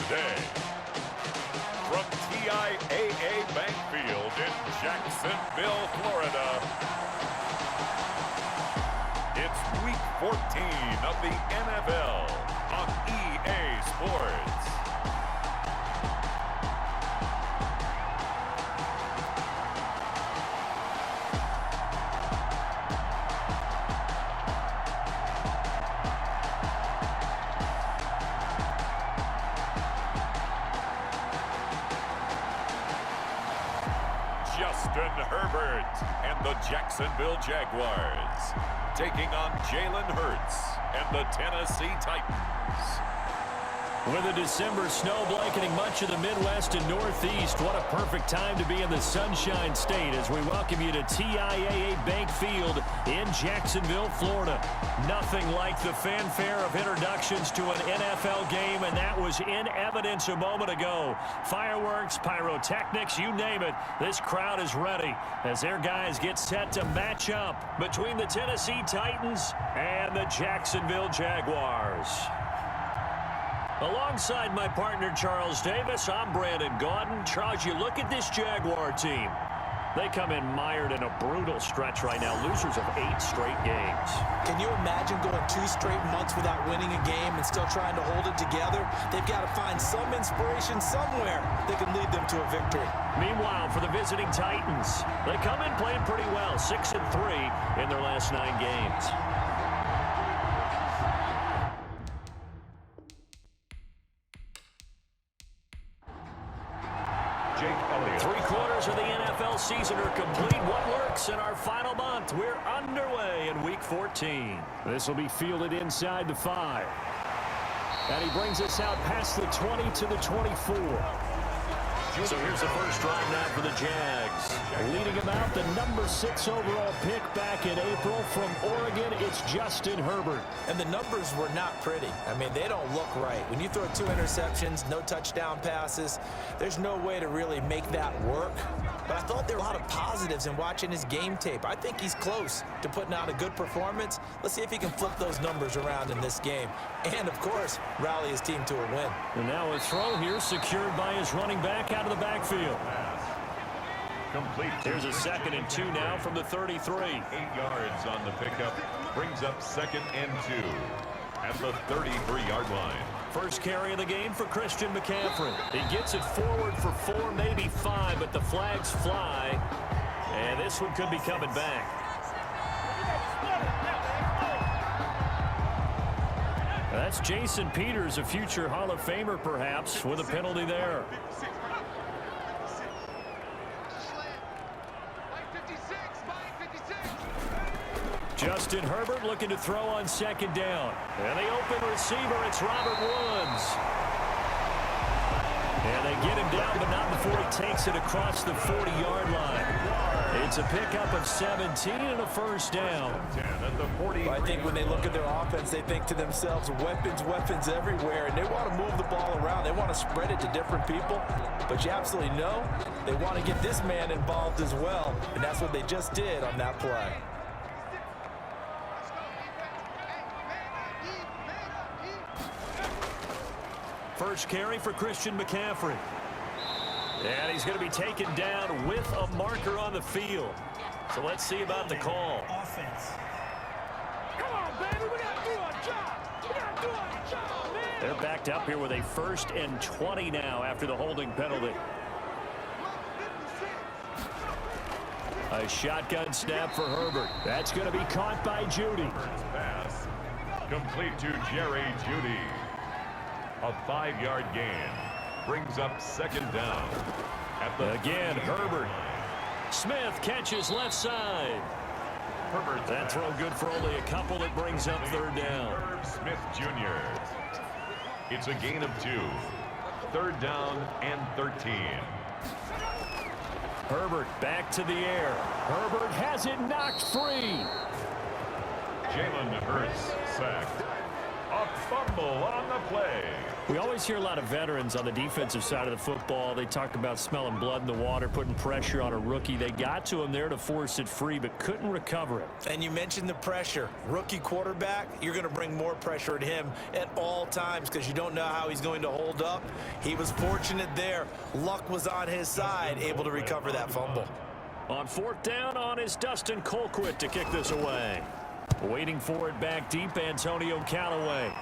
today. From TIAA Bank Field in Jacksonville, Florida, it's Week 14 of the NFL on EA Sports. Justin Herbert and the Jacksonville Jaguars taking on Jalen Hurts and the Tennessee Titans. With a December snow blanketing much of the Midwest and Northeast, what a perfect time to be in the Sunshine State as we welcome you to TIAA Bank Field in Jacksonville, Florida. Nothing like the fanfare of introductions to an NFL game, and that was in evidence a moment ago. Fireworks, pyrotechnics, you name it, this crowd is ready as their guys get set to match up between the Tennessee Titans and the Jacksonville Jaguars. Alongside my partner, Charles Davis, I'm Brandon Gaudin. Charles, you look at this Jaguar team. They come in mired in a brutal stretch right now, losers of 8 straight games. Can you imagine going 2 straight months without winning a game and still trying to hold it together? They've got to find some inspiration somewhere that can lead them to a victory. Meanwhile, for the visiting Titans, they come in playing pretty well, 6-3 in their last 9 games. Three-quarters of the NFL season are complete. What works in our final month? We're underway in Week 14. This will be fielded inside the 5. And he brings us out past the 20 to the 24. So here's the first drive now for the Jags. Leading him out, the number 6 overall pick back in April from Oregon, it's Justin Herbert. And the numbers were not pretty. I mean, they don't look right. When you throw 2 interceptions, no touchdown passes, there's no way to really make that work. But I thought there were a lot of positives in watching his game tape. I think he's close to putting out a good performance. Let's see if he can flip those numbers around in this game. And, of course, rally his team to a win. And now a throw here secured by his running back out of the backfield. Complete. Here's a 2nd and 2 now from the 33. 8 yards on the pickup. Brings up 2nd and 2 at the 33-yard line. First carry of the game for Christian McCaffrey. He gets it forward for 4, maybe 5, but the flags fly. And this one could be coming back. That's Jason Peters, a future Hall of Famer perhaps, with a penalty there. Justin Herbert looking to throw on 2nd down. And the open receiver, it's Robert Woods. And they get him down, but not before he takes it across the 40-yard line. It's a pickup of 17 and a first down. I think when they look at their offense, they think to themselves, weapons, weapons everywhere, and they want to move the ball around. They want to spread it to different people. But you absolutely know they want to get this man involved as well, and that's what they just did on that play. First carry for Christian McCaffrey. And he's going to be taken down with a marker on the field. So let's see about the call. Offense. Come on, baby. We got to do our job. We got to do our job, man. They're backed up here with a 1st and 20 now after the holding penalty. A shotgun snap for Herbert. That's going to be caught by Judy. Pass complete to Jerry Judy. A 5-yard gain. Brings up 2nd down. Again, Herbert. Smith catches left side. Herbert. That throw good for only a couple. That brings up 3rd down. Herb Smith Jr. It's a gain of 2. 3rd down and 13. Herbert back to the air. Herbert has it knocked free. Jalen Hurts sacked. A fumble on the play. We always hear a lot of veterans on the defensive side of the football. They talk about smelling blood in the water, putting pressure on a rookie. They got to him there to force it free, but couldn't recover it. And you mentioned the pressure. Rookie quarterback, you're going to bring more pressure at him at all times because you don't know how he's going to hold up. He was fortunate there. Luck was on his side, able to recover that fumble. On fourth down, on is Dustin Colquitt to kick this away. Waiting for it back deep, Antonio Callaway.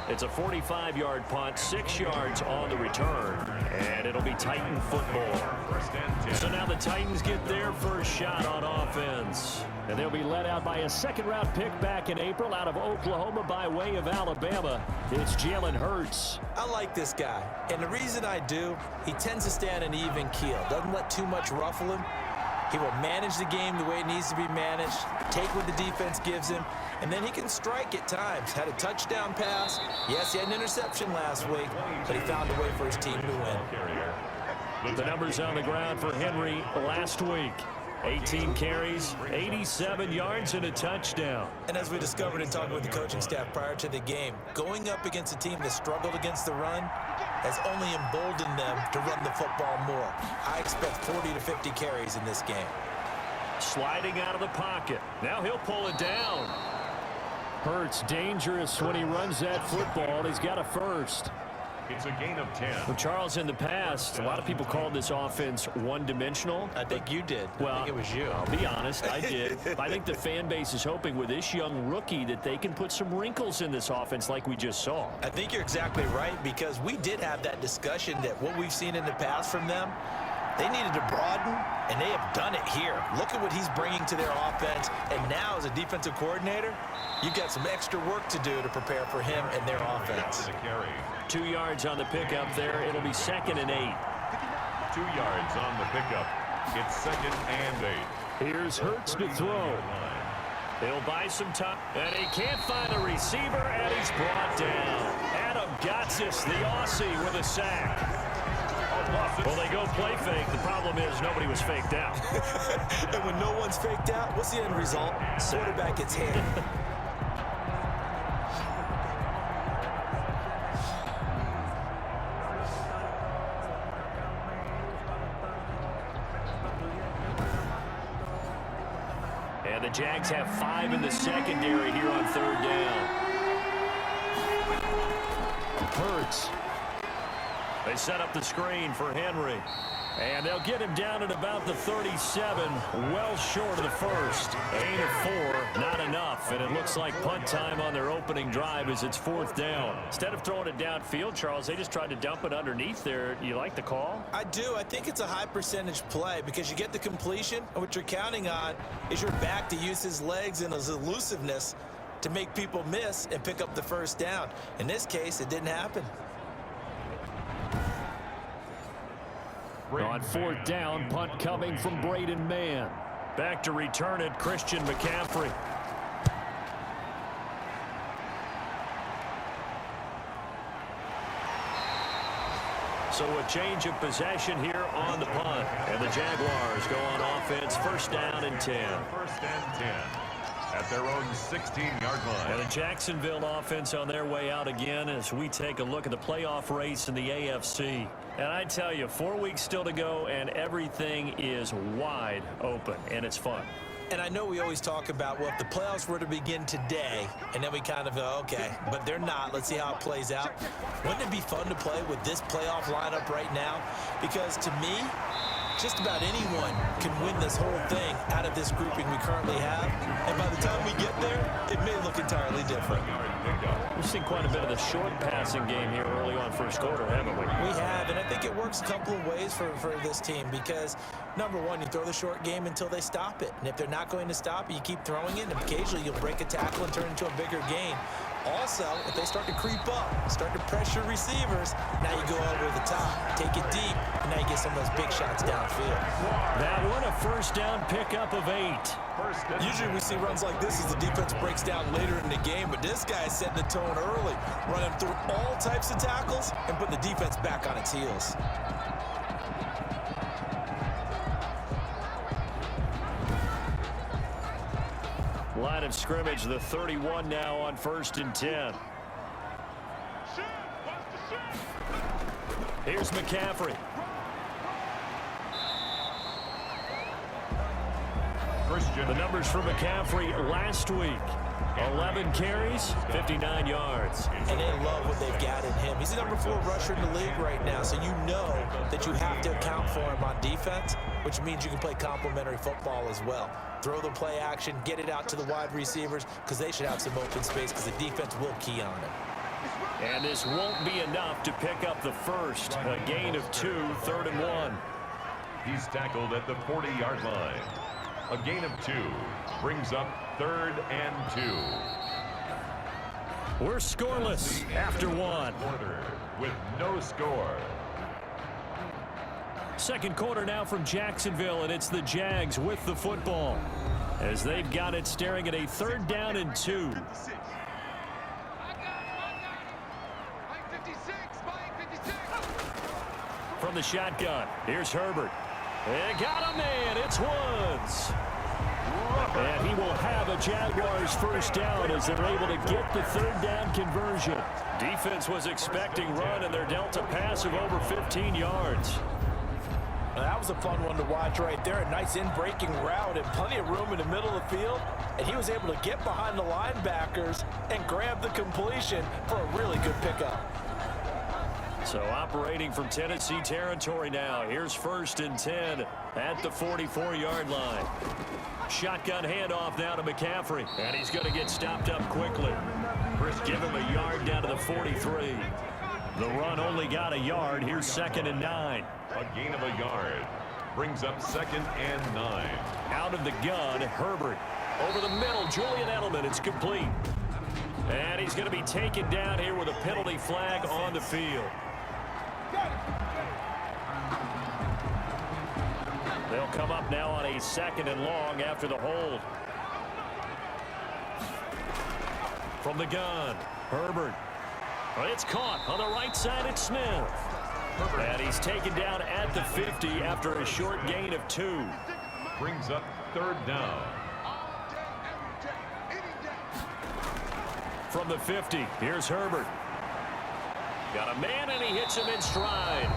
It's a 45-yard punt, 6 yards on the return, and it'll be Titan football. So now the Titans get their first shot on offense, and they'll be led out by a second-round pick back in April out of Oklahoma by way of Alabama. It's Jalen Hurts. I like this guy, and the reason I do, he tends to stay on an even keel, doesn't let too much ruffle him. He will manage the game the way it needs to be managed, take what the defense gives him, and then he can strike at times. Had a touchdown pass. Yes, he had an interception last week, but he found a way for his team to win. The numbers on the ground for Henry last week. 18 carries, 87 yards, and a touchdown. And as we discovered in talking with the coaching staff prior to the game, going up against a team that struggled against the run has only emboldened them to run the football more. I expect 40 to 50 carries in this game. Sliding out of the pocket. Now he'll pull it down. Hurts dangerous when he runs that football. He's got a first. It's a gain of 10. Well, Charles, in the past, a lot of people called this offense one-dimensional. I think you did. Well, I think it was you. I'll be honest, I did. I think the fan base is hoping with this young rookie that they can put some wrinkles in this offense like we just saw. I think you're exactly right, because we did have that discussion that what we've seen in the past from them, they needed to broaden, and they have done it here. Look at what he's bringing to their offense, and now as a defensive coordinator, you've got some extra work to do to prepare for him and their offense. 2 yards on the pickup there. It'll be 2nd and 8. 2 yards on the pickup. It's 2nd and 8. Here's Hurts to throw. He'll buy some time, and he can't find a receiver, and he's brought down. Adam Gotsis, the Aussie, with a sack. Well, they go play fake. The problem is nobody was faked out. And when no one's faked out, what's the end result? Quarterback gets hit. And the Jags have 5 in the secondary here on 3rd down. Hurts. They set up the screen for Henry. And they'll get him down at about the 37, well short of the first. 8 of 4, not enough. And it looks like punt time on their opening drive as it's 4th down. Instead of throwing it downfield, Charles, they just tried to dump it underneath there. You like the call? I do. I think it's a high percentage play because you get the completion, and what you're counting on is your back to use his legs and his elusiveness to make people miss and pick up the first down. In this case, it didn't happen. On 4th down, punt coming from Braden Mann. Back to return it, Christian McCaffrey. So a change of possession here on the punt. And the Jaguars go on offense, 1st down and 10. 1st and 10 at their own 16-yard line. And the Jacksonville offense on their way out again as we take a look at the playoff race in the AFC. And I tell you, 4 weeks still to go, and everything is wide open, and it's fun. And I know we always talk about, well, if the playoffs were to begin today, and then we kind of go, okay, but they're not. Let's see how it plays out. Wouldn't it be fun to play with this playoff lineup right now? Because to me, just about anyone can win this whole thing out of this grouping we currently have. And by the time we get there, it may look entirely different. We've seen quite a bit of the short passing game here early on first quarter, haven't we? We have, and I think it works a couple of ways for this team because, number one, you throw the short game until they stop it. And if they're not going to stop it, you keep throwing it, and occasionally you'll break a tackle and turn into a bigger gain. Also, if they start to creep up, start to pressure receivers, now you go over the top, take it deep, and now you get some of those big shots downfield. That one, a 1st down pickup of 8. Usually we see runs like this as the defense breaks down later in the game, but this guy is setting the tone early, running through all types of tackles and putting the defense back on its heels. Line of scrimmage, the 31 now on 1st and 10. Here's McCaffrey. The numbers for McCaffrey last week. 11 carries, 59 yards. And they love what they've got in him. He's the number 4 rusher in the league right now, so you know that you have to account for him on defense, which means you can play complementary football as well. Throw the play action, get it out to the wide receivers, because they should have some open space, because the defense will key on him. And this won't be enough to pick up the first. A gain of 2, 3rd and 1. He's tackled at the 40-yard line. A gain of 2 brings up 3rd and 2. We're scoreless after 1. Quarter with no score. Second quarter now from Jacksonville, and it's the Jags with the football as they've got it staring at a 3rd down and 2. From the shotgun, here's Herbert. And got a man, it's Woods. And he will have a Jaguars first down as they're able to get the 3rd down conversion. Defense was expecting run, and they're dealt a pass of over 15 yards. Now, that was a fun one to watch right there. A nice in-breaking route and plenty of room in the middle of the field. And he was able to get behind the linebackers and grab the completion for a really good pickup. So operating from Tennessee territory now. Here's 1st and 10 at the 44-yard line. Shotgun handoff now to McCaffrey. And he's going to get stopped up quickly. Give him a yard down to the 43. The run only got a yard. Here's 2nd and 9. A gain of a yard brings up 2nd and 9. Out of the gun, Herbert. Over the middle, Julian Edelman. It's complete. And he's going to be taken down here with a penalty flag on the field. They'll come up now on a 2nd and long after the hold. From the gun, Herbert. It's caught on the right side. It's Smith. And he's taken down at the 50 after a short gain of 2. Brings up 3rd down. From the 50, here's Herbert. Got a man, and he hits him in stride.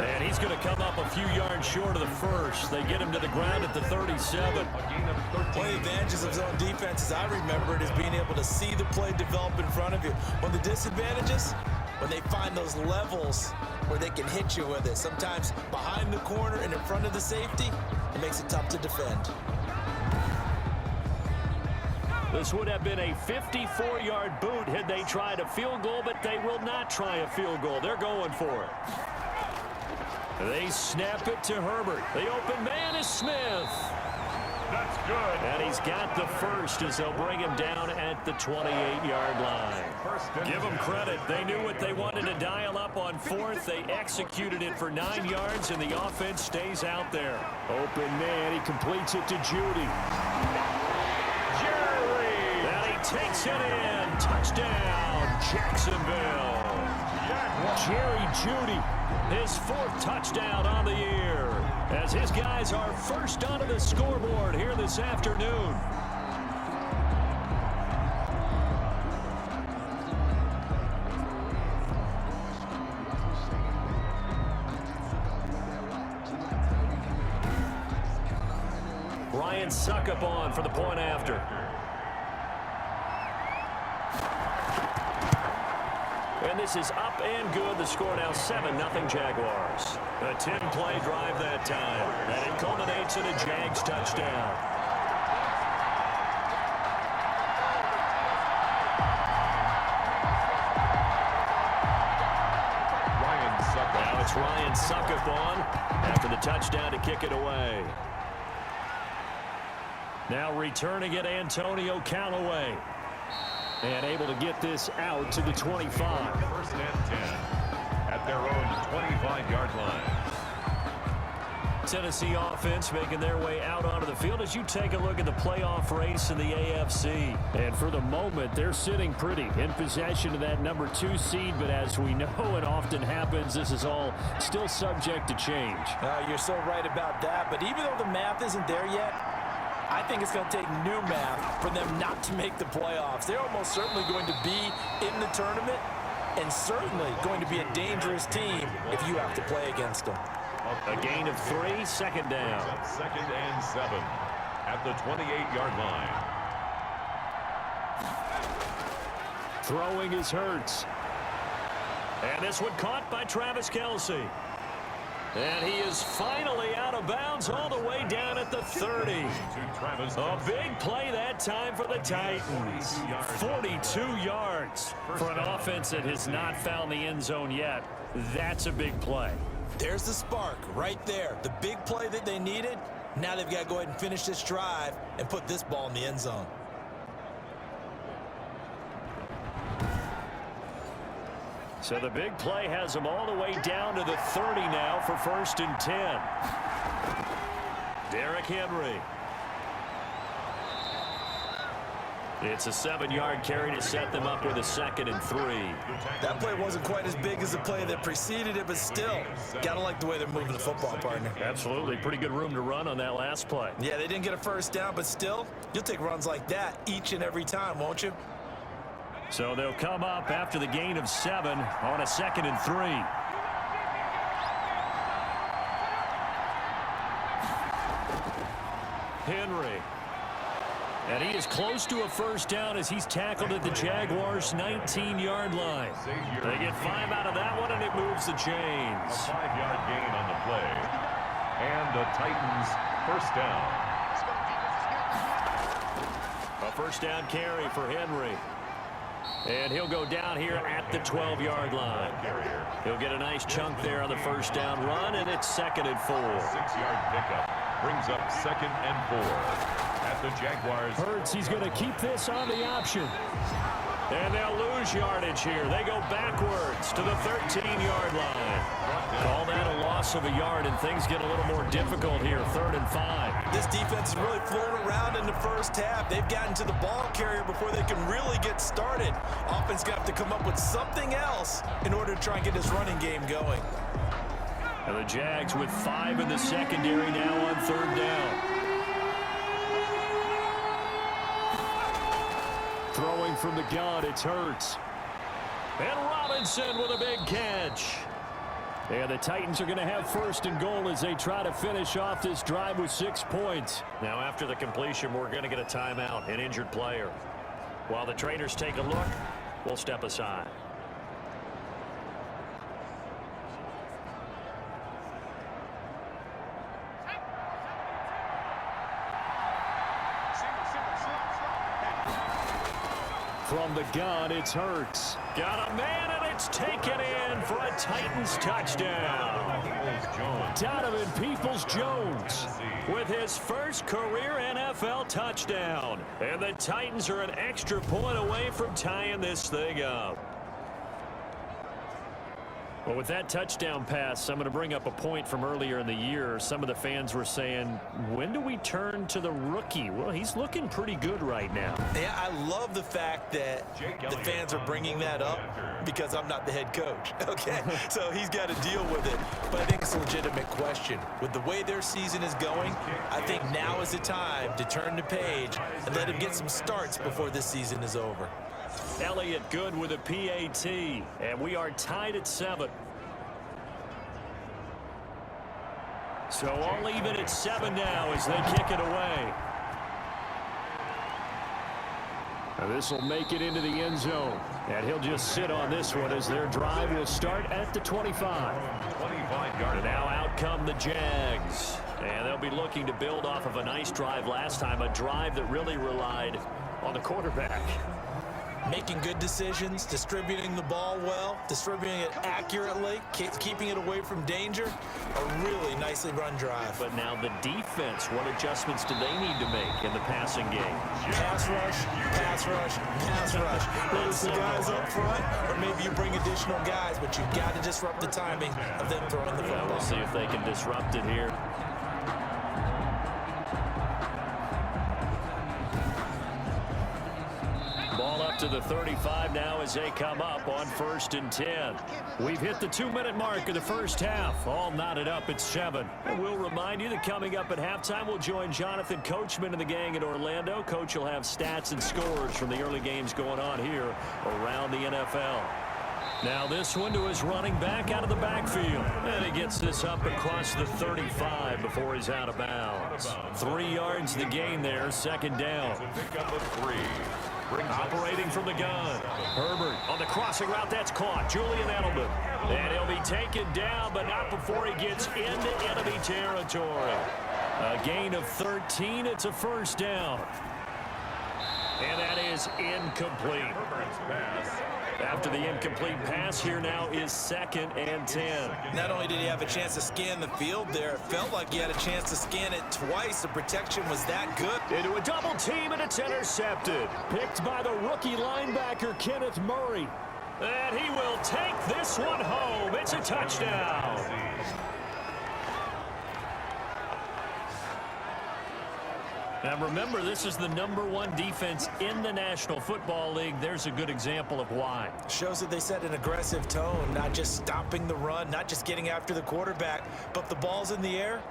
And he's going to come up a few yards short of the first. They get him to the ground at the 37. One of the advantages of zone defense, as I remember it, is being able to see the play develop in front of you. One of the disadvantages, when they find those levels where they can hit you with it. Sometimes behind the corner and in front of the safety, it makes it tough to defend. This would have been a 54-yard boot had they tried a field goal, but they will not try a field goal. They're going for it. They snap it to Herbert. The open man is Smith. That's good. And he's got the first as they'll bring him down at the 28-yard line. Give them credit. They knew what they wanted to dial up on 4th. They executed it for 9 yards, and the offense stays out there. Open man. He completes it to Judy. And he takes it in. Touchdown, Jacksonville. Jerry Judy, his 4th touchdown on the year, as his guys are first onto the scoreboard here this afternoon. Ryan Suckup on for the point after. And this is up and good. The score now 7-0 Jaguars. A 10-play drive that time. And it culminates in a Jags touchdown. Now it's Ryan Suckup on after the touchdown to kick it away. Now returning it, Antonio Callaway. And able to get this out to the 25. 1st and 10 at their own 25-yard line. Tennessee offense making their way out onto the field as you take a look at the playoff race in the AFC. And for the moment, they're sitting pretty in possession of that number 2 seed. But as we know it often happens, this is all still subject to change. You're so right about that. But even though the math isn't there yet, I think it's going to take new math for them not to make the playoffs. They're almost certainly going to be in the tournament and certainly going to be a dangerous team if you have to play against them. A gain of 3, second down. Second and 7 at the 28-yard line. Throwing is Hurts. And this one caught by Travis Kelce. And he is finally out of bounds all the way down at the 30. A big play that time for the Titans. 42 yards for an offense that has not found the end zone yet. That's a big play. There's the spark right there. The big play that they needed. Now they've got to go ahead and finish this drive and put this ball in the end zone. So the big play has them all the way down to the 30 now for 1st and 10. Derrick Henry. It's a 7-yard carry to set them up with a 2nd and 3. That play wasn't quite as big as the play that preceded it, but still, gotta like the way they're moving the football, partner. Absolutely. Pretty good room to run on that last play. Yeah, they didn't get a first down, but still, you'll take runs like that each and every time, won't you? So they'll come up after the gain of 7 on a 2nd and 3. Henry. And he is close to a first down as he's tackled at the Jaguars' 19-yard line. They get 5 out of that one, and it moves the chains. A 5-yard gain on the play. And the Titans first down. A first down carry for Henry. And he'll go down here at the 12-yard line. He'll get a nice chunk there on the first down run, and it's 2nd and 4. 6-yard pickup brings up 2nd and 4 at the Jaguars. Hurts, he's going to keep this on the option. And they'll lose yardage here. They go backwards to the 13-yard line. Call that a loss of a yard, and things get a little more difficult here. 3rd and 5. This defense is really floating around in the first half. They've gotten to the ball carrier before they can really get started. Offense got to come up with something else in order to try and get this running game going. And the Jags with 5 in the secondary now on 3rd down. Throwing from the gun, it's Hurts. And Robinson with a big catch. And the Titans are going to have 1st and goal as they try to finish off this drive with 6 points. Now after the completion, we're going to get a timeout, an injured player. While the trainers take a look, we'll step aside. From the gun, it's Hurts. Got a man, and it's taken in for a Titans touchdown. Donovan Peoples-Jones with his first career NFL touchdown. And the Titans are an extra point away from tying this thing up. Well, with that touchdown pass, I'm going to bring up a point from earlier in the year. Some of the fans were saying, when do we turn to the rookie? Well, he's looking pretty good right now. Yeah, I love the fact that the fans are bringing that up because I'm not the head coach, okay? So he's got to deal with it. But I think it's a legitimate question. With the way their season is going, I think now is the time to turn the page and let him get some starts before this season is over. Elliott good with a PAT, and we are tied at 7. So all even at 7 now as they kick it away. And this will make it into the end zone, and he'll just sit on this one as their drive will start at the 25. And now out come the Jags, and they'll be looking to build off of a nice drive last time, a drive that really relied on the quarterback. Making good decisions, distributing the ball well, distributing it accurately, keeping it away from danger. A really nicely run drive. But now the defense, what adjustments do they need to make in the passing game? Pass rush, pass rush, pass rush. Whether it's the guys up front, or maybe you bring additional guys, but you've got to disrupt the timing of them throwing the football. We'll see if they can disrupt it here. Ball up to the 35 now as they come up on 1st and 10. We've hit the 2-minute mark of the first half. All knotted up at 7. And we'll remind you that coming up at halftime, we'll join Jonathan Coachman and the gang in Orlando. Coach will have stats and scores from the early games going on here around the NFL. Now this one to his running back out of the backfield. And he gets this up across the 35 before he's out of bounds. 3 yards the gain there, 2nd down. Pick up a 3. Operating from the gun. Herbert on the crossing route. That's caught. Julian Edelman. And he'll be taken down, but not before he gets into enemy territory. A gain of 13. It's a 1st down. And that is incomplete. After the incomplete pass, here now is 2nd and 10. Not only did he have a chance to scan the field there, it felt like he had a chance to scan it twice. The protection was that good. Into a double team, and it's intercepted. Picked by the rookie linebacker, Kenneth Murray. And he will take this one home. It's a touchdown. Now remember, this is the #1 defense in the National Football League. There's a good example of why. Shows that they set an aggressive tone, not just stopping the run, not just getting after the quarterback, but the ball's in the air.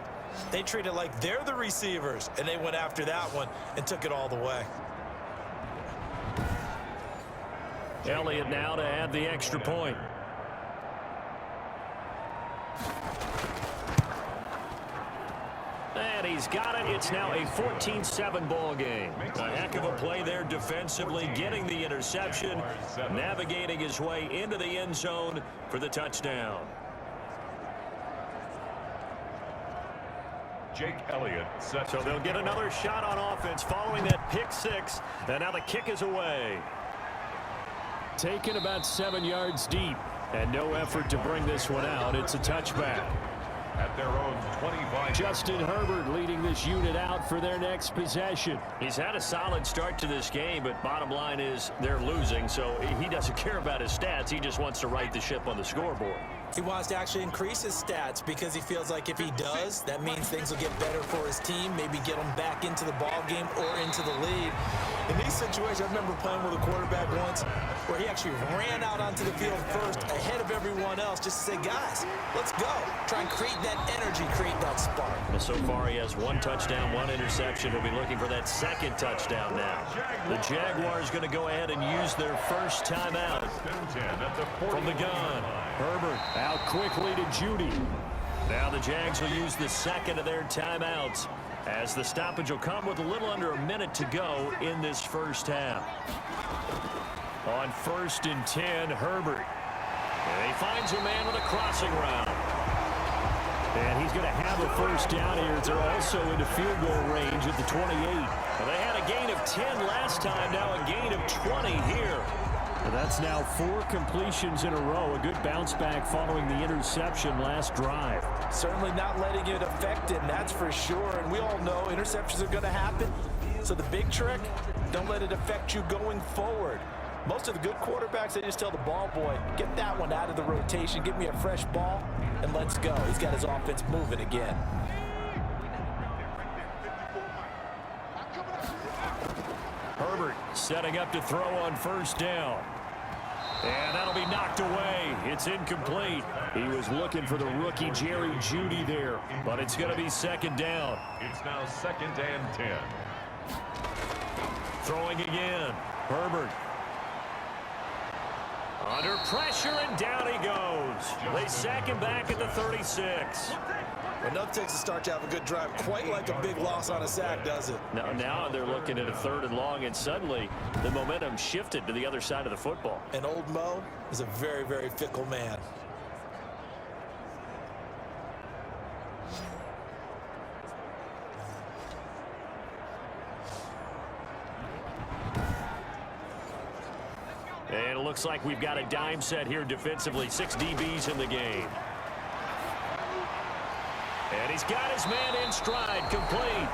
They treat it like they're the receivers, and they went after that one and took it all the way. Elliott now to add the extra point. And he's got it. It's now a 14-7 ball game. A heck of a play there defensively, getting the interception, navigating his way into the end zone for the touchdown. Jake Elliott. So they'll get another shot on offense following that pick 6. And now the kick is away. Taken about 7 yards deep. And no effort to bring this one out. It's a touchback. At their own 25. Justin Herbert leading this unit out for their next possession. He's had a solid start to this game, but bottom line is they're losing, so he doesn't care about his stats. He just wants to right the ship on the scoreboard. He wants to actually increase his stats because he feels like if he does, that means things will get better for his team, maybe get him back into the ball game or into the lead. In these situations, I remember playing with a quarterback once where he actually ran out onto the field first ahead of everyone else just to say, guys, let's go. Try and create that energy, create that spark. Well, so far he has 1 touchdown, 1 interception. He'll be looking for that 2nd touchdown now. The Jaguars going to go ahead and use their first timeout. From the gun, Herbert out quickly to Judy. Now the Jags will use the 2nd of their timeouts as the stoppage will come with a little under a minute to go in this first half. On 1st and 10, Herbert. And he finds a man with a crossing route. And he's going to have a first down here as they're also into field goal range at the 28. Well, they had a gain of 10 last time, now a gain of 20 here. And that's now 4 completions in a row. A good bounce back following the interception last drive. Certainly not letting it affect him, that's for sure. And we all know interceptions are going to happen. So the big trick, don't let it affect you going forward. Most of the good quarterbacks, they just tell the ball boy, get that one out of the rotation, give me a fresh ball, and let's go. He's got his offense moving again. Herbert setting up to throw on 1st down. And that'll be knocked away. It's incomplete. He was looking for the rookie Jerry Jeudy there, but it's going to be 2nd down. It's now 2nd and 10. Throwing again. Herbert. Under pressure, and down he goes. They sack him back at the 36. Enough takes a start to have a good drive, quite like a big loss on a sack, does it? Now they're looking at a 3rd and long, and suddenly the momentum shifted to the other side of the football. And old Mo is a very, very fickle man. And it looks like we've got a dime set here defensively. 6 DBs in the game. And he's got his man in stride, complete.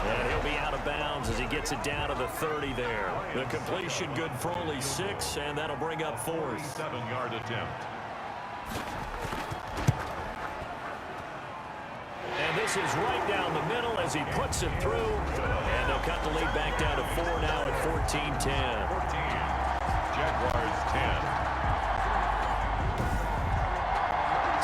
And he'll be out of bounds as he gets it down to the 30 there. The completion good for only 6, and that'll bring up 4th. 7-yard attempt. And this is right down the middle as he puts it through. And they'll cut the lead back down to 4 now at 14-10. 14. Jaguars 10.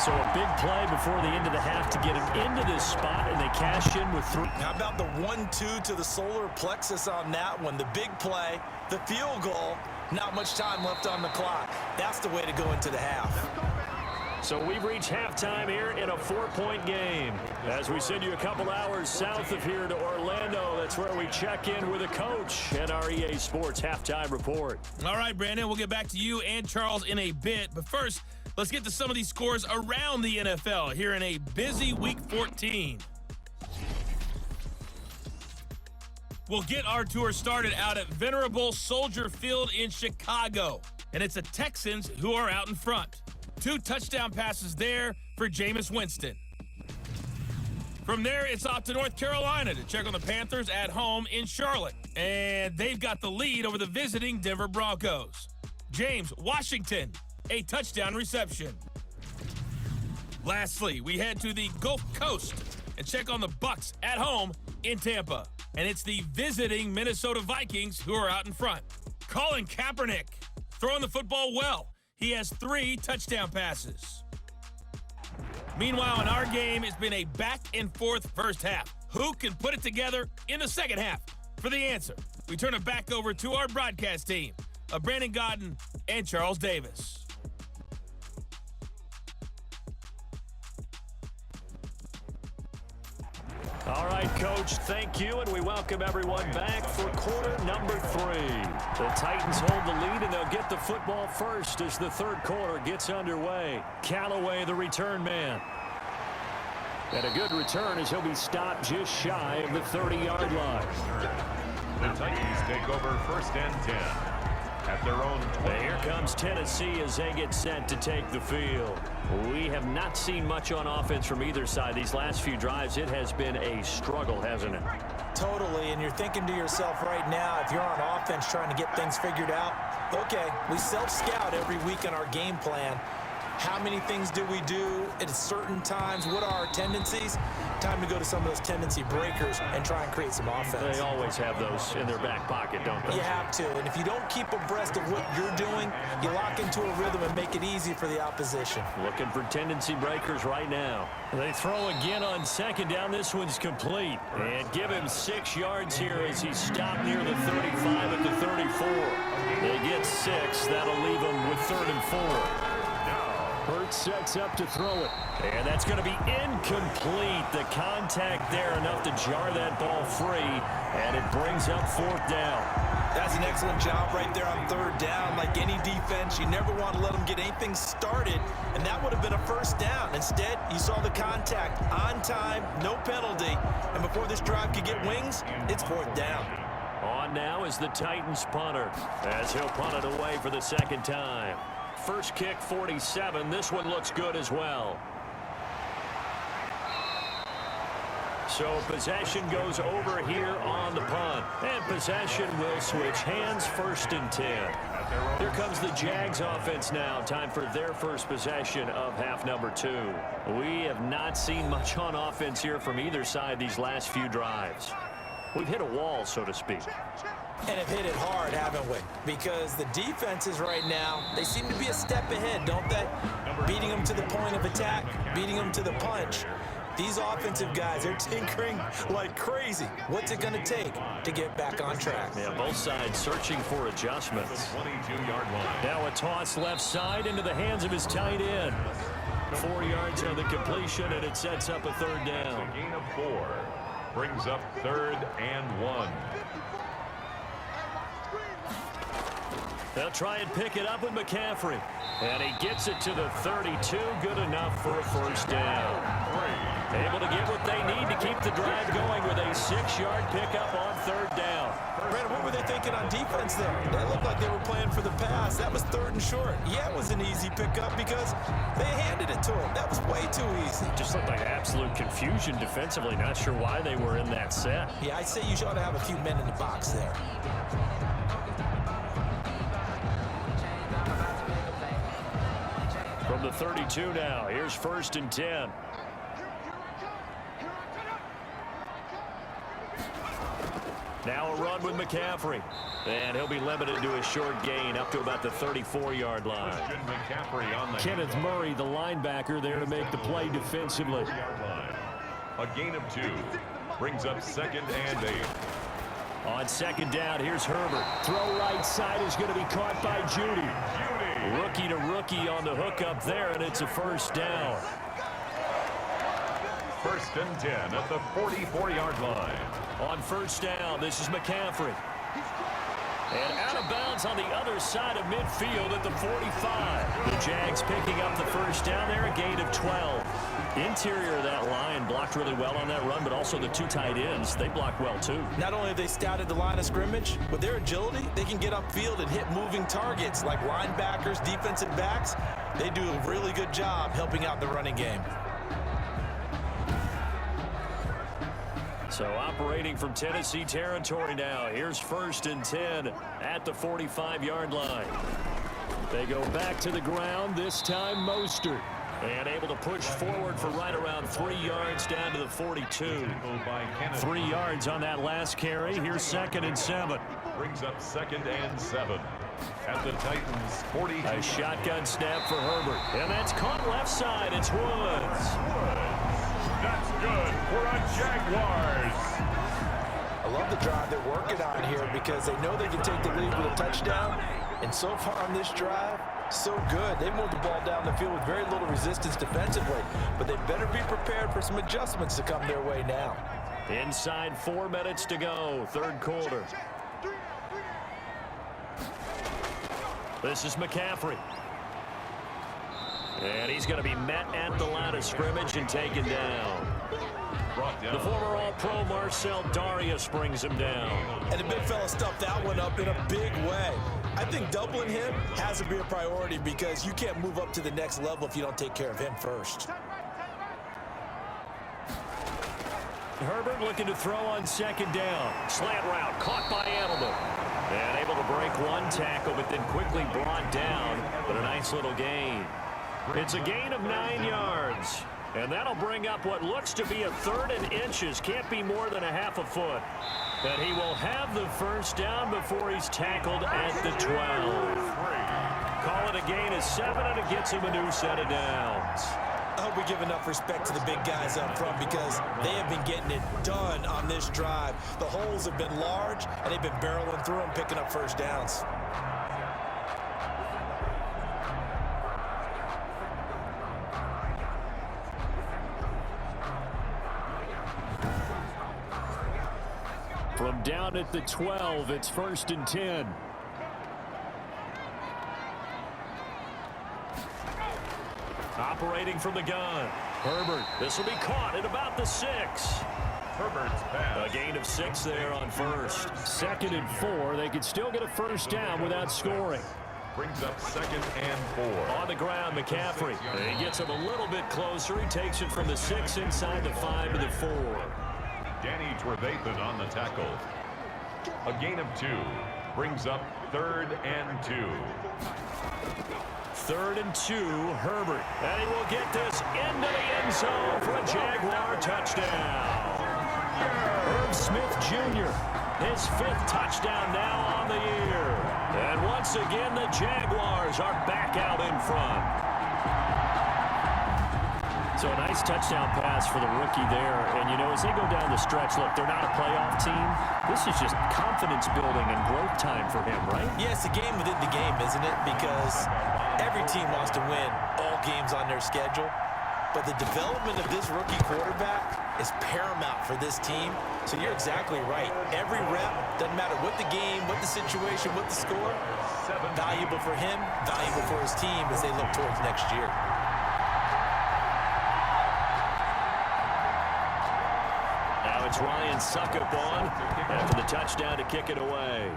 So a big play before the end of the half to get him into this spot, and they cash in with 3. How about the 1-2 to the solar plexus on that one? The big play, the field goal, not much time left on the clock. That's the way to go into the half. So we've reached halftime here in a 4-point game. As we send you a couple hours south of here to Orlando, that's where we check in with a coach at our EA Sports Halftime Report. All right, Brandon, we'll get back to you and Charles in a bit. But first, let's get to some of these scores around the NFL here in a busy Week 14. We'll get our tour started out at venerable Soldier Field in Chicago. And it's the Texans who are out in front. 2 touchdown passes there for Jameis Winston. From there, it's off to North Carolina to check on the Panthers at home in Charlotte. And they've got the lead over the visiting Denver Broncos. James Washington, a touchdown reception. Lastly, we head to the Gulf Coast and check on the Bucs at home in Tampa. And it's the visiting Minnesota Vikings who are out in front. Colin Kaepernick throwing the football well. He has 3 touchdown passes. Meanwhile, in our game, it's been a back-and-forth first half. Who can put it together in the second half? For the answer, we turn it back over to our broadcast team of Brandon Godden and Charles Davis. All right, Coach, thank you, and we welcome everyone back for quarter number 3. The Titans hold the lead, and they'll get the football first as the third quarter gets underway. Callaway, the return man. And a good return as he'll be stopped just shy of the 30-yard line. The Titans take over first and 10 at their own 20. Here comes Tennessee as they get set to take the field. We have not seen much on offense from either side. These last few drives, it has been a struggle, hasn't it? Totally, and you're thinking to yourself right now, if you're on offense trying to get things figured out, okay, we self-scout every week in our game plan. How many things do we do at certain times? What are our tendencies? Time to go to some of those tendency breakers and try and create some offense. They always have those in their back pocket, don't they? You have to, and if you don't keep abreast of what you're doing, you lock into a rhythm and make it easy for the opposition. Looking for tendency breakers right now. They throw again on second down. This one's complete. And give him 6 yards here as he's stopped near the 35 at the 34. They get 6. That'll leave them with 3rd and 4. Hurts sets up to throw it. And that's going to be incomplete. The contact there enough to jar that ball free. And it brings up 4th down. That's an excellent job right there on 3rd down. Like any defense, you never want to let them get anything started. And that would have been a 1st down. Instead, you saw the contact on time, no penalty. And before this drive could get wings, it's 4th down. On now is the Titans punter as he'll punt it away for the 2nd time. First kick, 47. This one looks good as well. So possession goes over here on the punt. And possession will switch hands, 1st and 10. Here comes the Jags offense now. Time for their first possession of half number 2. We have not seen much on offense here from either side these last few drives. We've hit a wall, so to speak. And have hit it hard, haven't we? Because the defenses right now, they seem to be a step ahead, don't they? Beating them to the point of attack, beating them to the punch. These offensive guys, they're tinkering like crazy. What's it going to take to get back on track? Yeah, both sides searching for adjustments. 22-yard line. Now a toss left side into the hands of his tight end. 4 yards on the completion, and it sets up a 3rd down. A gain of 4 brings up 3rd and 1. They'll try and pick it up with McCaffrey. And he gets it to the 32. Good enough for a 1st down. Able to get what they need to keep the drive going with a 6-yard pickup on 3rd down. Brandon, what were they thinking on defense there? They looked like they were playing for the pass. That was 3rd and short. Yeah, it was an easy pickup because they handed it to him. That was way too easy. Just looked like absolute confusion defensively. Not sure why they were in that set. Yeah, I'd say you ought to have a few men in the box there. From the 32 now, here's 1st and 10. Now a run with McCaffrey. And he'll be limited to a short gain up to about the 34-yard line. McCaffrey on the Kenneth Murray, the linebacker, there to make the play defensively. A gain of 2 brings up 2nd and 8. On 2nd down, here's Herbert. Throw right side is going to be caught by Judy. Rookie to rookie on the hook up there, and it's a 1st down. 1st and 10 at the 44-yard line. On 1st down, this is McCaffrey. And out of bounds on the other side of midfield at the 45. The Jags picking up the 1st down there, a gain of 12. Interior of that line blocked really well on that run, but also the 2 tight ends, they blocked well too. Not only have they scouted the line of scrimmage, with their agility, they can get upfield and hit moving targets like linebackers, defensive backs. They do a really good job helping out the running game. So operating from Tennessee territory now. Here's 1st and 10 at the 45-yard line. They go back to the ground, this time Mostert. And able to push forward for right around 3 yards down to the 42. 3 yards on that last carry. Here's 2nd and 7. Brings up 2nd and 7 at the Titans 42. A shotgun snap for Herbert. And that's caught left side. It's Woods. That's good for a Jaguars. I love the drive they're working on here because they know they can take the lead with a touchdown. And so far on this drive, so good. They moved the ball down the field with very little resistance defensively, but they better be prepared for some adjustments to come their way now. Inside 4 minutes to go, 3rd quarter. This is McCaffrey. And he's going to be met at the line of scrimmage and taken down. The former All-Pro Marcel Darius brings him down. And the big fella stuffed that one up in a big way. I think doubling him has to be a priority because you can't move up to the next level if you don't take care of him first. Herbert looking to throw on 2nd down. Slant route caught by Edelman. And able to break 1 tackle, but then quickly brought down. But a nice little gain. It's a gain of 9 yards. And that'll bring up what looks to be a 3rd and inches. Can't be more than a half a foot. But he will have the 1st down before he's tackled at the 12. Call it a gain of 7, and it gets him a new set of downs. I hope we give enough respect to the big guys up front because they have been getting it done on this drive. The holes have been large, and they've been barreling through them, picking up 1st downs. From down at the 12, it's 1st and 10. Operating from the gun. Herbert, this will be caught at about the 6. Herbert's pass. A gain of 6 there on 1st. 2nd and 4, they could still get a 1st down without scoring. Brings up 2nd and 4. On the ground, McCaffrey. And he gets him a little bit closer. He takes it from the 6 inside the 5 to the 4. Danny Trevathan on the tackle. A gain of 2 brings up 3rd and 2. 3rd and 2, Herbert. And he will get this into the end zone for a Jaguar touchdown. Herb Smith Jr., his 5th touchdown now on the year. And once again, the Jaguars are back out in front. So a nice touchdown pass for the rookie there. And, you know, as they go down the stretch, look, they're not a playoff team. This is just confidence building and growth time for him, right? Yeah, it's a game within the game, isn't it? Because every team wants to win all games on their schedule. But the development of this rookie quarterback is paramount for this team. So you're exactly right. Every rep, doesn't matter what the game, what the situation, what the score, valuable for him, valuable for his team as they look towards next year. Now it's Ryan Suckup on after the touchdown to kick it away.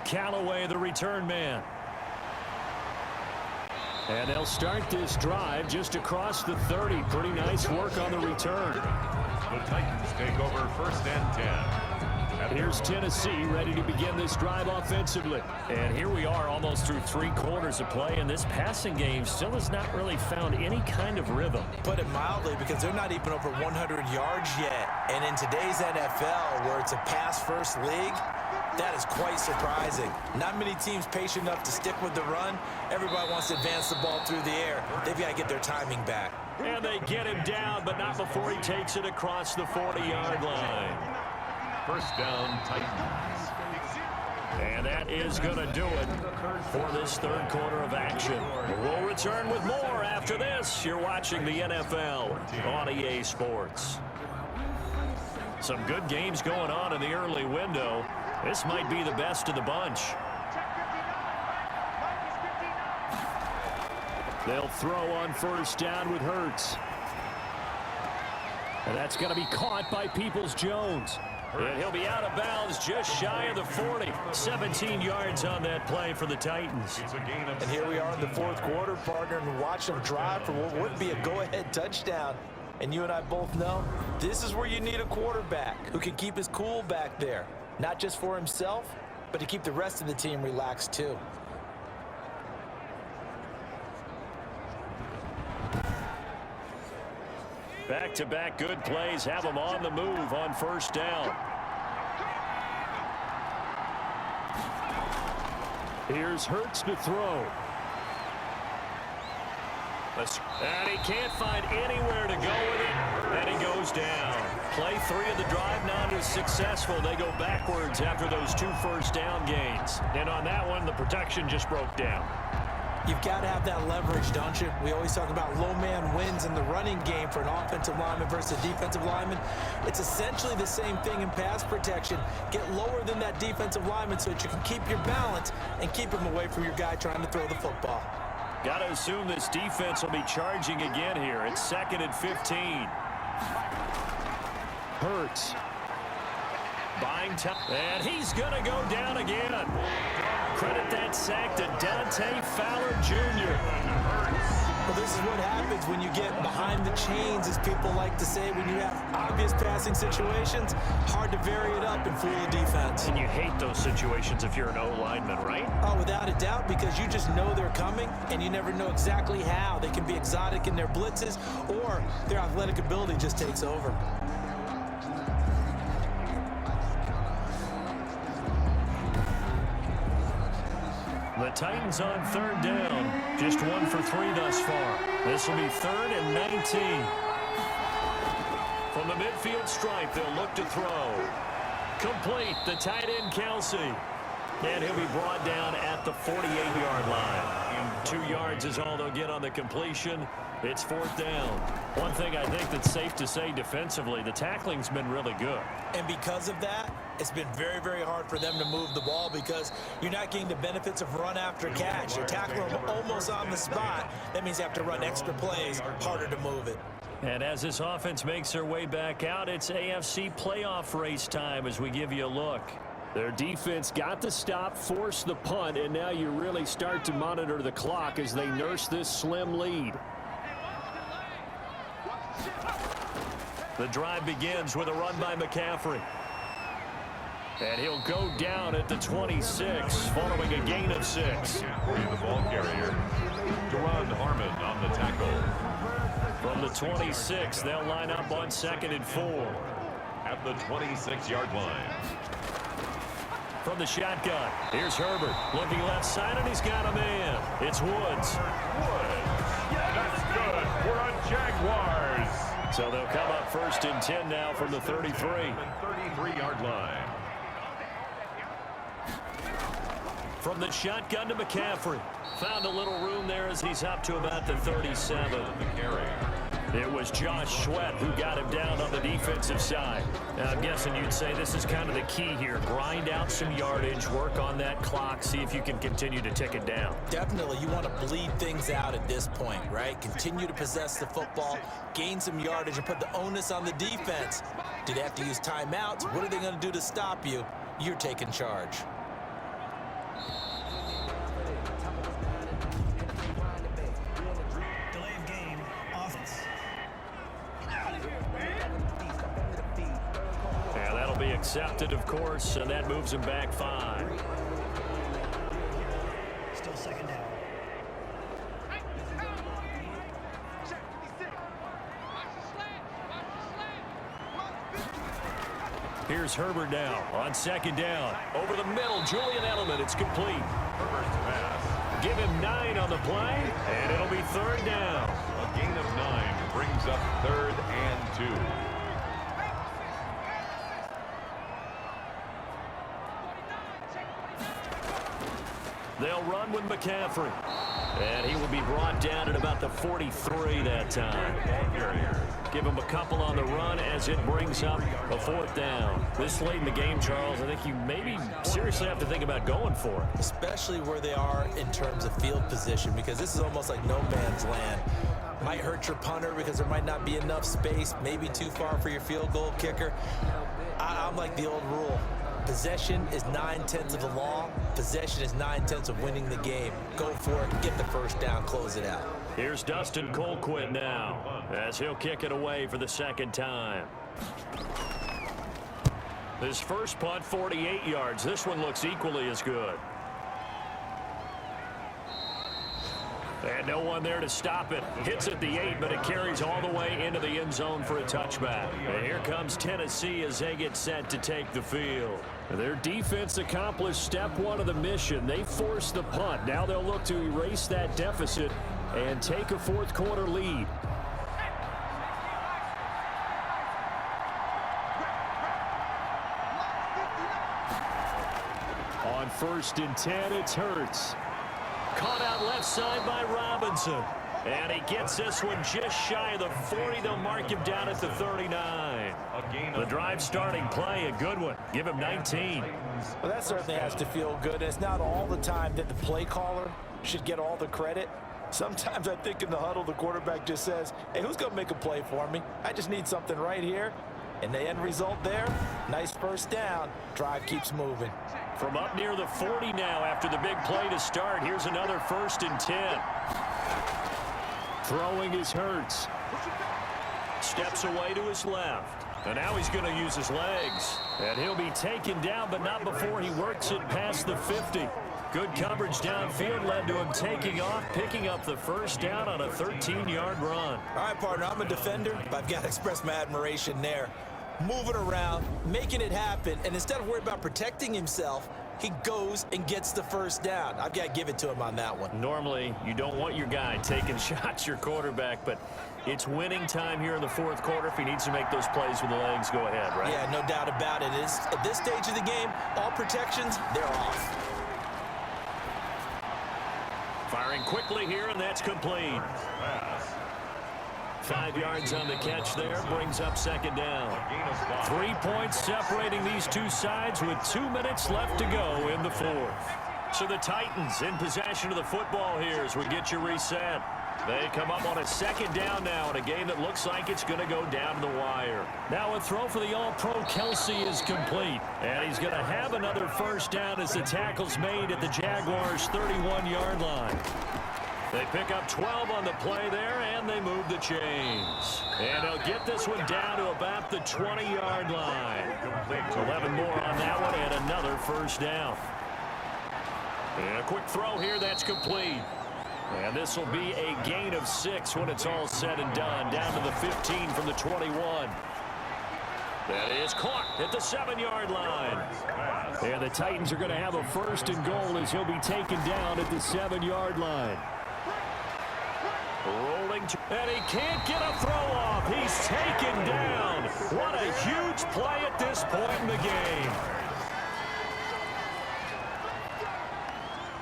Callaway, the return man. And they'll start this drive just across the 30. Pretty nice work on the return. The Titans take over 1st and 10 Here's Tennessee ready to begin this drive offensively. And here we are almost through 3 quarters of play, and this passing game still has not really found any kind of rhythm. Put it mildly, because they're not even over 100 yards yet. And in today's NFL, where it's a pass-first league, that is quite surprising. Not many teams patient enough to stick with the run. Everybody wants to advance the ball through the air. They've got to get their timing back. And they get him down, but not before he takes it across the 40-yard line. First down, Titans. And that is going to do it for this 3rd quarter of action. We'll return with more after this. You're watching the NFL on EA Sports. Some good games going on in the early window. This might be the best of the bunch. They'll throw on first down with Hurts. And that's going to be caught by Peoples-Jones. And he'll be out of bounds just shy of the 40. 17 yards on that play for the Titans. And here we are in the 4th quarter, partner, and watch them drive for what would be a go-ahead touchdown. And you and I both know this is where you need a quarterback who can keep his cool back there. Not just for himself, but to keep the rest of the team relaxed too. Back-to-back good plays have them on the move on first down. Here's Hurts to throw. And he can't find anywhere to go with it, and he goes down. Play 3 of the drive not as successful. They go backwards after those 2 first down gains. And on that one, the protection just broke down. You've got to have that leverage, don't you? We always talk about low man wins in the running game for an offensive lineman versus a defensive lineman. It's essentially the same thing in pass protection. Get lower than that defensive lineman so that you can keep your balance and keep him away from your guy trying to throw the football. Got to assume this defense will be charging again here. It's 2nd and 15. Hurts. Buying time. And he's going to go down again. Credit that sack to Dante Fowler Jr. Well, this is what happens when you get behind the chains, as people like to say, when you have obvious passing situations. Hard to vary it up and fool the defense. And you hate those situations if you're an O-lineman, right? Oh, without a doubt, because you just know they're coming, and you never know exactly how. They can be exotic in their blitzes, or their athletic ability just takes over. The Titans on 3rd down. Just 1 for 3 thus far. This will be 3rd and 19. From the midfield stripe, they'll look to throw. Complete, the tight end Kelsey. And he'll be brought down at the 48-yard line. 2 yards is all they'll get on the completion. It's 4th down. One thing I think that's safe to say defensively, the tackling's been really good. And because of that, it's been very, very hard for them to move the ball because you're not getting the benefits of run after catch. You're tackling them almost on the spot. That means you have to run extra plays, harder to move it. And as this offense makes their way back out, it's AFC playoff race time as we give you a look. Their defense got the stop, forced the punt, and now you really start to monitor the clock as they nurse this slim lead. The drive begins with a run by McCaffrey. And he'll go down at the 26, following a gain of 6. The ball carrier, Duron Harmon on the tackle. From the 26, they'll line up on 2nd and 4. At the 26-yard line. From the shotgun, here's Herbert. Looking left side, and he's got a man. It's Woods. That's good. We're on Jaguars. So they'll come up 1st and 10 now from the 33. 33-yard line. From the shotgun to McCaffrey. Found a little room there as he's up to about the 37. The carry. It was Josh Sweat who got him down on the defensive side. Now, I'm guessing you'd say this is kind of the key here. Grind out some yardage, work on that clock, see if you can continue to tick it down. Definitely, you want to bleed things out at this point, right? Continue to possess the football, gain some yardage, and put the onus on the defense. Do they have to use timeouts? What are they going to do to stop you? You're taking charge. accepted, of course, and that moves him back 5. Still second down. Here's Herbert now on second down. Over the middle, Julian Edelman. It's complete. Herbert's pass. Give him 9 on the play, and it'll be third down. A gain of 9 brings up 3rd and 2. They'll run with McCaffrey. And he will be brought down at about the 43 that time. Give him a couple on the run as it brings up a 4th down. This late in the game, Charles, I think you maybe seriously have to think about going for it. Especially where they are in terms of field position, because this is almost like no man's land. Might hurt your punter because there might not be enough space, maybe too far for your field goal kicker. I'm like the old rule. Possession is 9/10 of the law. Possession is 9/10 of winning the game. Go for it, get the first down, close it out. Here's Dustin Colquitt now as he'll kick it away for the 2nd time. His first punt, 48 yards. This one looks equally as good. And no one there to stop it. Hits at the 8, but it carries all the way into the end zone for a touchback. And here comes Tennessee as they get set to take the field. Their defense accomplished step 1 of the mission. They forced the punt. Now they'll look to erase that deficit and take a 4th quarter lead. On 1st and 10, it's Hurts. Caught out left side by Robinson. And he gets this one just shy of the 40. They'll mark him down at the 39. The drive starting play, a good one. Give him 19. Well, that certainly has to feel good. It's not all the time that the play caller should get all the credit. Sometimes I think in the huddle, the quarterback just says, hey, who's going to make a play for me? I just need something right here. And the end result there, nice first down. Drive keeps moving. From up near the 40 now after the big play to start. Here's another 1st and 10. Throwing is Hurts. Steps away to his left. And now he's going to use his legs. And he'll be taken down, but not before he works it past the 50. Good coverage downfield led to him taking off, picking up the first down on a 13-yard run. All right, partner, I'm a defender, but I've got to express my admiration there. Moving around, making it happen, and instead of worrying about protecting himself, he goes and gets the first down. I've got to give it to him on that one. Normally, you don't want your guy taking shots, your quarterback, but it's winning time here in the 4th quarter. If he needs to make those plays with the legs, go ahead, right? Yeah, no doubt about it. At this stage of the game, all protections, they're off. Firing quickly here, and that's complete. 5 yards on the catch there, brings up 2nd down. 3 points separating these two sides with 2 minutes left to go in the 4th. So the Titans in possession of the football here as we get you reset. They come up on a 2nd down now in a game that looks like it's going to go down to the wire. Now a throw for the All-Pro Kelsey is complete. And he's going to have another first down as the tackle's made at the Jaguars' 31-yard line. They pick up 12 on the play there, and they move the chains. And they'll get this one down to about the 20-yard line. 11 more on that one, and another first down. And a quick throw here, that's complete. And this will be a gain of 6 when it's all said and done, down to the 15 from the 21. That is caught at the 7-yard line. And the Titans are going to have a 1st and goal as he'll be taken down at the 7-yard line. Rolling, and he can't get a throw off. He's taken down. What a huge play at this point in the game.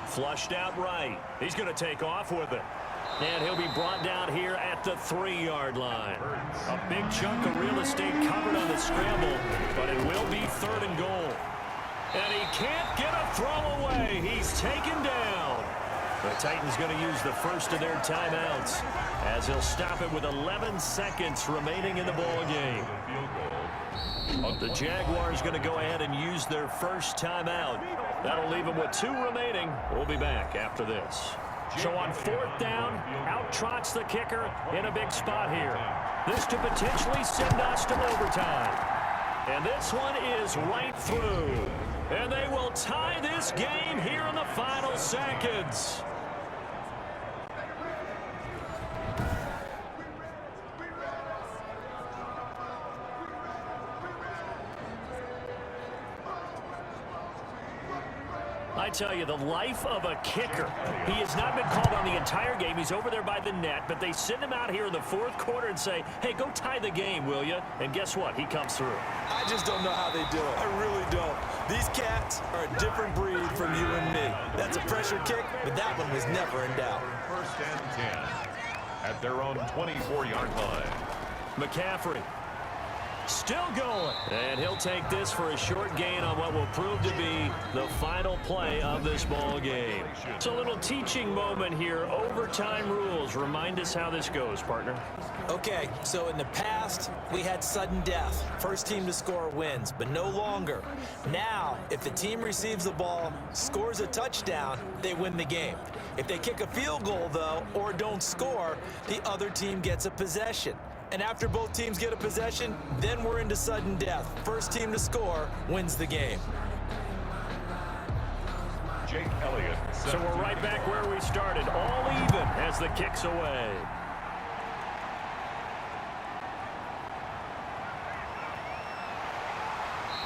Flushed out right. He's going to take off with it. And he'll be brought down here at the 3-yard line. A big chunk of real estate covered on the scramble, but it will be 3rd and goal. And he can't get a throw away. He's taken down. The Titans going to use the first of their timeouts as he'll stop it with 11 seconds remaining in the ball game. The Jaguars going to go ahead and use their first timeout. That'll leave them with 2 remaining. We'll be back after this. So on 4th down, out trots the kicker in a big spot here. This to potentially send us to overtime. And this one is right through. And they will tie this game here in the final seconds. I tell you, the life of a kicker. He has not been called on the entire game. He's over there by the net, but they send him out here in the fourth quarter and say, hey, go tie the game, will you? And guess what? He comes through. I just don't know how they do it. I really don't. These cats are a different breed from you and me. That's a pressure kick, but that one was never in doubt. First and 10 at their own 24-yard line. McCaffrey still going. And he'll take this for a short gain on what will prove to be the final play of this ball game. So a little teaching moment here. Overtime rules. Remind us how this goes, partner. Okay, so in the past, we had sudden death. First team to score wins, but no longer. Now, if the team receives the ball, scores a touchdown, they win the game. If they kick a field goal, though, or don't score, the other team gets a possession. And after both teams get a possession, then we're into sudden death. First team to score wins the game. Jake Elliott. So we're right back where we started, all even as the kick's away.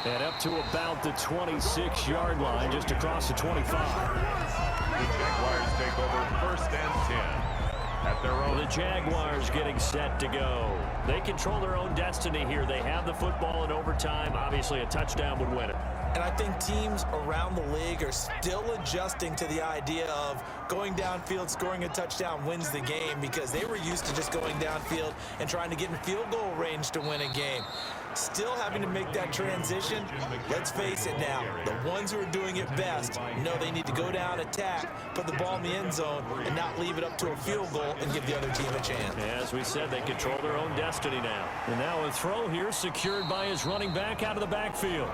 And up to about the 26-yard line, just across the 25. The Jaguars take over first and 10. At their own. The Jaguars getting set to go. They control their own destiny here. They have the football in overtime. Obviously, a touchdown would win it. And I think teams around the league are still adjusting to the idea of going downfield, scoring a touchdown wins the game, because they were used to just going downfield and trying to get in field goal range to win a game. Still having to make that transition. Let's face it now, the ones who are doing it best know they need to go down, attack, put the ball in the end zone, and not leave it up to a field goal and give the other team a chance. As we said, they control their own destiny now. And now a throw here secured by his running back out of the backfield.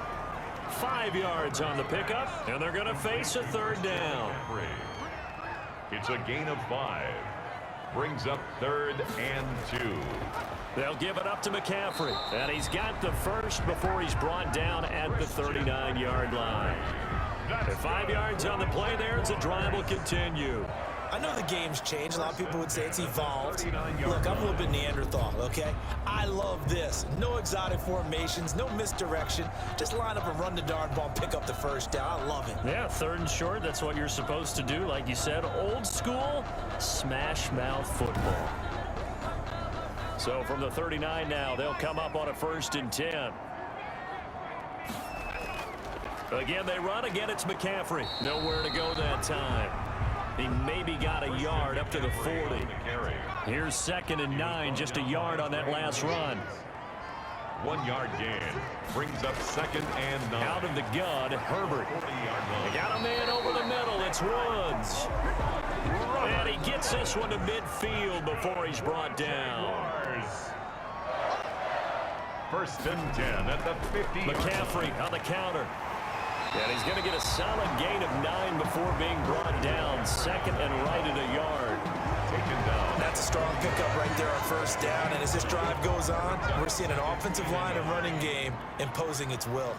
5 yards on the pickup, and they're going to face a third down. It's a gain of 5. Brings up 3rd and 2. They'll give it up to McCaffrey, and he's got the first before he's brought down at the 39-yard line. And 5 yards on the play there as the drive will continue. I know the game's changed. A lot of people would say it's evolved. Look, I'm a little bit Neanderthal, okay? I love this. No exotic formations, no misdirection. Just line up and run the darn ball, pick up the first down. I love it. Yeah, 3rd and short, that's what you're supposed to do. Like you said, old school, smash mouth football. So from the 39 now, they'll come up on a 1st and 10. Again, they run. Again, it's McCaffrey. Nowhere to go that time. He maybe got a yard up to the 40. Here's 2nd and 9, just a yard on that last run. 1 yard gain. Brings up 2nd and 9. Out of the gun, Herbert. They got a man over the middle. It's Woods. And he gets this one to midfield before he's brought down. 1st and 10 at the 50. McCaffrey on the counter. And he's going to get a solid gain of 9 before being brought down. 2nd and right at a yard. Taken down. That's a strong pickup right there on 1st down. And as this drive goes on, we're seeing an offensive line and running game imposing its will.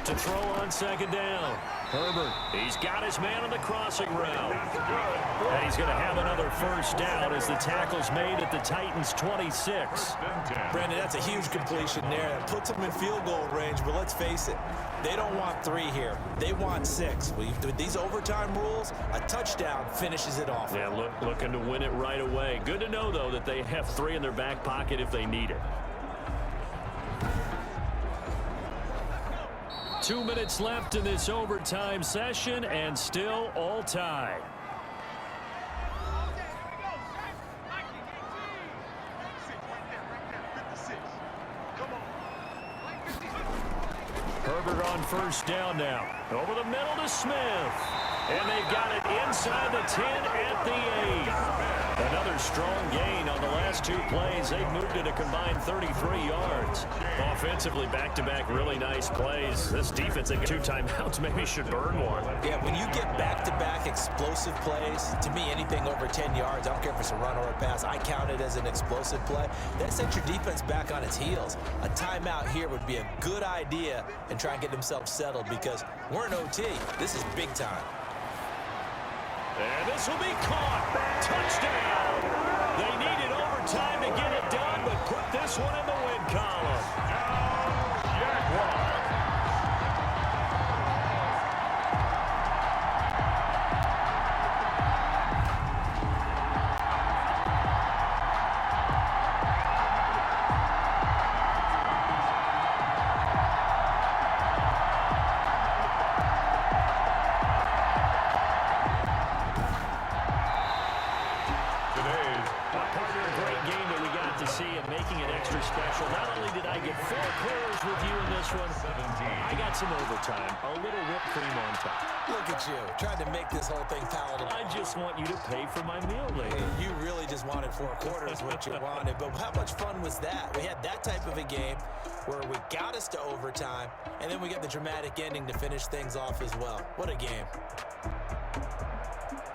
To throw on 2nd down. Herbert, he's got his man on the crossing route. And he's going to have another 1st down as the tackle's made at the Titans' 26. Brandon, that's a huge completion there. That puts them in field goal range, but let's face it, they don't want 3 here. They want 6. With these overtime rules, a touchdown finishes it off. Yeah, looking to win it right away. Good to know, though, that they have 3 in their back pocket if they need it. 2 minutes left in this overtime session, and still all tied. Herbert on 1st down now. Over the middle to Smith. And they've got it inside the 10 at the 8. Another strong gain on the last 2 plays. They've moved it a combined 33 yards. Offensively, back-to-back really nice plays. This defense at 2 timeouts maybe should burn one. Yeah, when you get back-to-back explosive plays, to me, anything over 10 yards, I don't care if it's a run or a pass, I count it as an explosive play. That sets your defense back on its heels. A timeout here would be a good idea and try and get themselves settled because we're in OT. This is big time. And this will be caught. Touchdown. They needed overtime to get it done, but put this one in the win column. Jaguars. Special. Not only did I get 4 quarters with you in this one, I got some overtime. A little whipped cream on top. Look at you, trying to make this whole thing palatable. I just want you to pay for my meal later. You really just wanted 4 quarters, what you wanted. But how much fun was that? We had that type of a game where we got us to overtime, and then we got the dramatic ending to finish things off as well. What a game.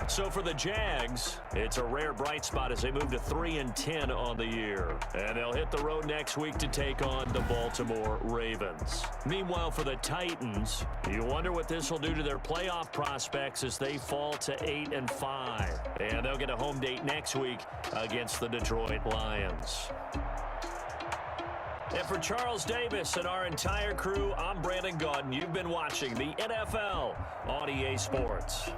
So for the Jags, it's a rare bright spot as they move to 3-10 on the year. And they'll hit the road next week to take on the Baltimore Ravens. Meanwhile, for the Titans, you wonder what this will do to their playoff prospects as they fall to 8-5. And they'll get a home date next week against the Detroit Lions. And for Charles Davis and our entire crew, I'm Brandon Gaudin. You've been watching the NFL on EA Sports.